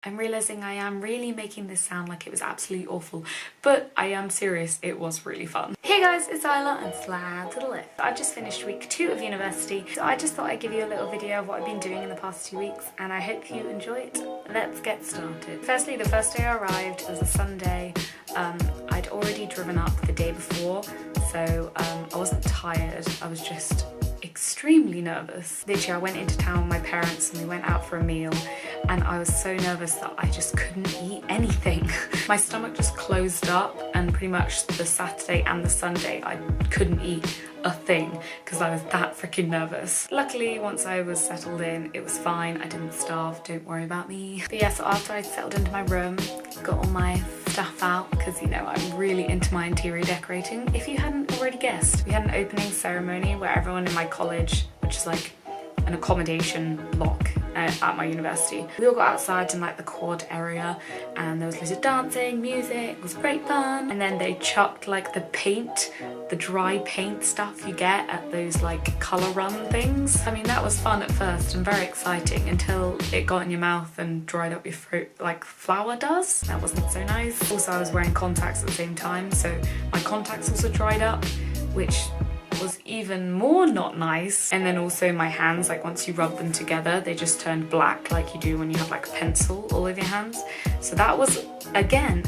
I'm realising I am really making this sound like it was absolutely awful, but I am serious, it was really fun. Hey guys, it's Isla and slide to the left. I've just finished week 2 of university, so I just thought I'd give you a little video of what I've been doing in the past 2 weeks, and I hope you enjoy it. Let's get started. Firstly, the first day I arrived was a Sunday. I'd already driven up the day before, so I wasn't tired, I was just extremely nervous. Literally, I went into town with my parents and we went out for a meal, and I was so nervous that I just couldn't eat anything. My stomach just closed up, and pretty much the Saturday and the Sunday I couldn't eat a thing because I was that freaking nervous. Luckily, once I was settled in, it was fine. I didn't starve, don't worry about me. But yeah, so after I settled into my room, got all my stuff out because, you know, I'm really into my interior decorating. If you hadn't already guessed, we had an opening ceremony where everyone in my college, which is like an accommodation block at my university, we all got outside in like the quad area, and there was loads of dancing, music, it was great fun. And then they chucked like the paint, the dry paint stuff you get at those like colour run things. I mean, that was fun at first and very exciting until it got in your mouth and dried up your throat like flour does. That wasn't so nice. Also, I was wearing contacts at the same time, so my contacts also dried up, which was even more not nice. And then also my hands, like once you rub them together, they just turned black like you do when you have like a pencil all over your hands. So that was, again,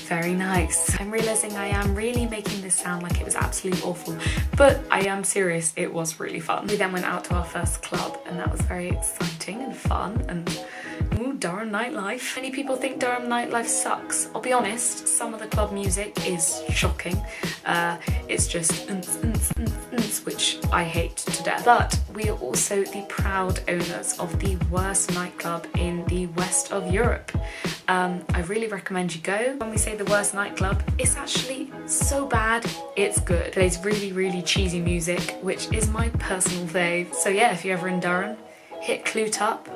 very nice. I'm realising I am really making this sound like it was absolutely awful, but I am serious, it was really fun. We then went out to our first club, and that was very exciting and fun, and ooh, Durham nightlife. Many people think Durham nightlife sucks. I'll be honest, some of the club music is shocking. It's just which I hate to death. But we are also the proud owners of the worst nightclub in the west of Europe. I really recommend you go. When we say the worst nightclub, it's actually so bad, it's good. It plays really, really cheesy music, which is my personal fave. So yeah, if you're ever in Durham, hit Clute up.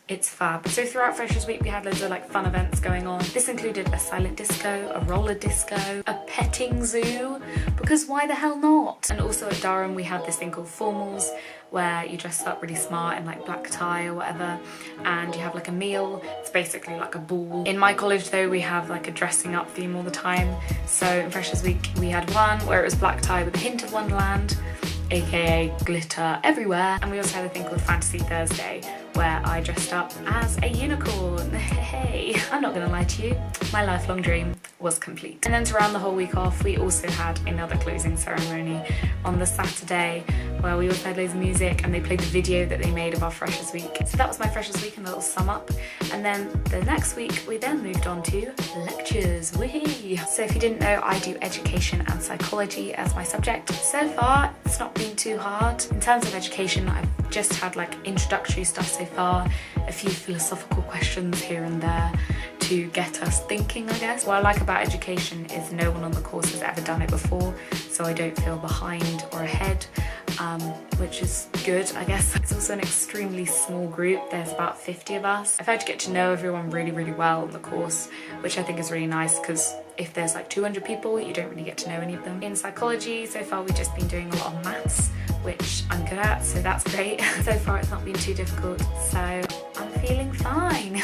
It's fab. So throughout Freshers Week we had loads of like fun events going on. This included a silent disco, a roller disco, a petting zoo, because why the hell not? And also at Durham we had this thing called formals, where you dress up really smart in like black tie or whatever, and you have like a meal. It's basically like a ball. In my college though, we have like a dressing up theme all the time. So in Freshers Week we had one where it was black tie with a hint of Wonderland, aka glitter everywhere. And we also had a thing called Fantasy Thursday, where I dressed up as a unicorn. Hey, I'm not gonna lie to you, my lifelong dream was complete. And then to round the whole week off, we also had another closing ceremony on the Saturday, where we also had loads of music, and they played the video that they made of our Freshers Week. So that was my Freshers Week and a little sum up. And then the next week, we then moved on to lectures. Whee! So if you didn't know, I do education and psychology as my subject. So far, it's not been too hard. In terms of education, I've just had like introductory stuff so far, a few philosophical questions here and there to get us thinking, I guess. What I like about education is no one on the course has ever done it before, so I don't feel behind or ahead, which is good, I guess. It's also an extremely small group. There's about 50 of us. I've had to get to know everyone really, really well on the course, which I think is really nice, because if there's like 200 people, you don't really get to know any of them. In psychology, so far we've just been doing a lot of maths, which I'm good at, so that's great. So far it's not been too difficult, so I'm feeling fine.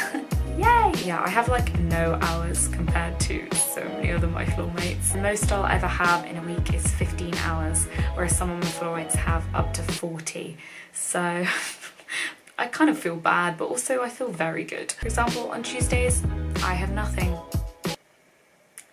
Yay! Yeah, I have like no hours compared to so many other my floor mates. The most I'll ever have in a week is 15 hours, whereas some of my floor mates have up to 40. So I kind of feel bad, but also I feel very good. For example, on Tuesdays, I have nothing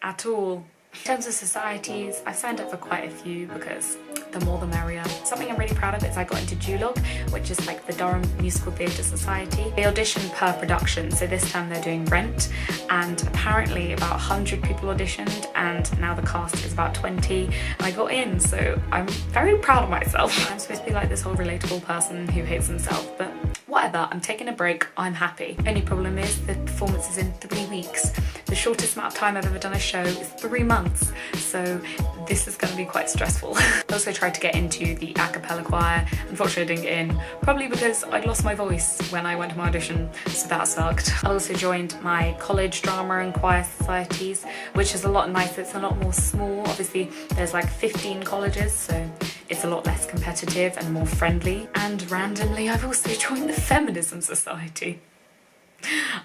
at all. In terms of societies, I've signed up for quite a few because the more the merrier. Something I'm really proud of is I got into Julog, which is like the Durham Musical Theatre Society. They audition per production, so this time they're doing Rent, and apparently about 100 people auditioned, and now the cast is about 20, and I got in, so I'm very proud of myself. I'm supposed to be like this whole relatable person who hates himself, but whatever, I'm taking a break, I'm happy. Only problem is the performance is in 3 weeks. The shortest amount of time I've ever done a show is 3 months, so this is going to be quite stressful. I also tried to get into the a cappella choir. Unfortunately I didn't get in, probably because I'd lost my voice when I went to my audition, so that sucked. I also joined my college drama and choir societies, which is a lot nicer, it's a lot more small. Obviously there's like 15 colleges, so it's a lot less competitive and more friendly. And randomly I've also joined the Feminism Society.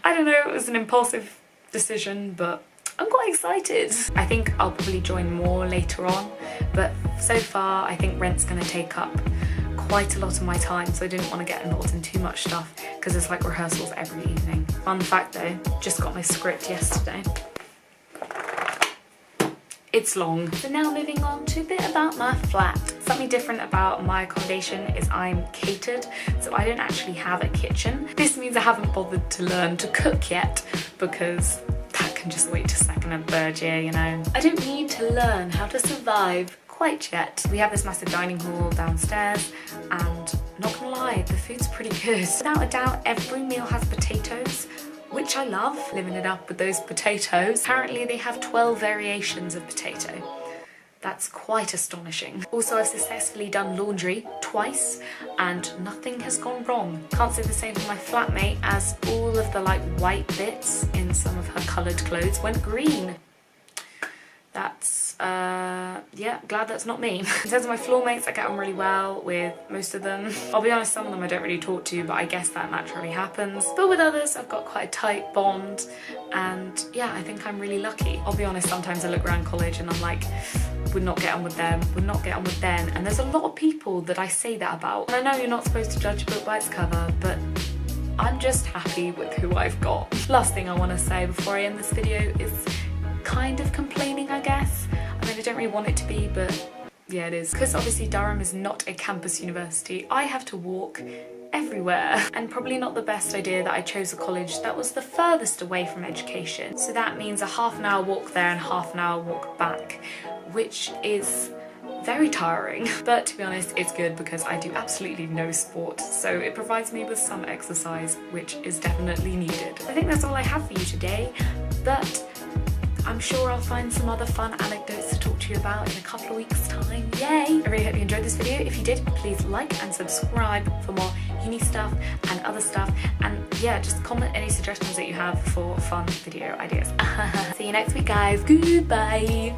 I don't know, it was an impulsive decision, but I'm quite excited. I think I'll probably join more later on, but so far I think rent's gonna take up quite a lot of my time, so I didn't want to get involved in too much stuff because there's like rehearsals every evening. Fun fact though, just got my script yesterday. It's long. So now moving on to a bit about my flat. Something different about my accommodation is I'm catered, so I don't actually have a kitchen. This means I haven't bothered to learn to cook yet because that can just wait to second and third year, you know. I don't need to learn how to survive quite yet. We have this massive dining hall downstairs and not gonna lie, the food's pretty good. Without a doubt, every meal has potatoes, which I love, living it up with those potatoes. Apparently they have 12 variations of potato. That's quite astonishing. Also, I've successfully done laundry twice and nothing has gone wrong. Can't say the same for my flatmate, as all of the like white bits in some of her coloured clothes went green. That's, yeah, glad that's not me. In terms of my floor mates, I get on really well with most of them. I'll be honest, some of them I don't really talk to, but I guess that naturally happens. But with others, I've got quite a tight bond, and yeah, I think I'm really lucky. I'll be honest, sometimes I look around college and I'm like, would not get on with them, would not get on with them, and there's a lot of people that I say that about. And I know you're not supposed to judge a book by its cover, but I'm just happy with who I've got. Last thing I want to say before I end this video is kind of complaining, I guess. I mean, I don't really want it to be, but yeah, it is. Because obviously Durham is not a campus university, I have to walk everywhere. And probably not the best idea that I chose a college that was the furthest away from education. So that means a half an hour walk there and half an hour walk back, which is very tiring. But to be honest, it's good because I do absolutely no sport, so it provides me with some exercise, which is definitely needed. I think that's all I have for you today, but I'm sure I'll find some other fun anecdotes to talk to you about in a couple of weeks' time. Yay! I really hope you enjoyed this video. If you did, please like and subscribe for more uni stuff and other stuff. And yeah, just comment any suggestions that you have for fun video ideas. See you next week, guys. Goodbye!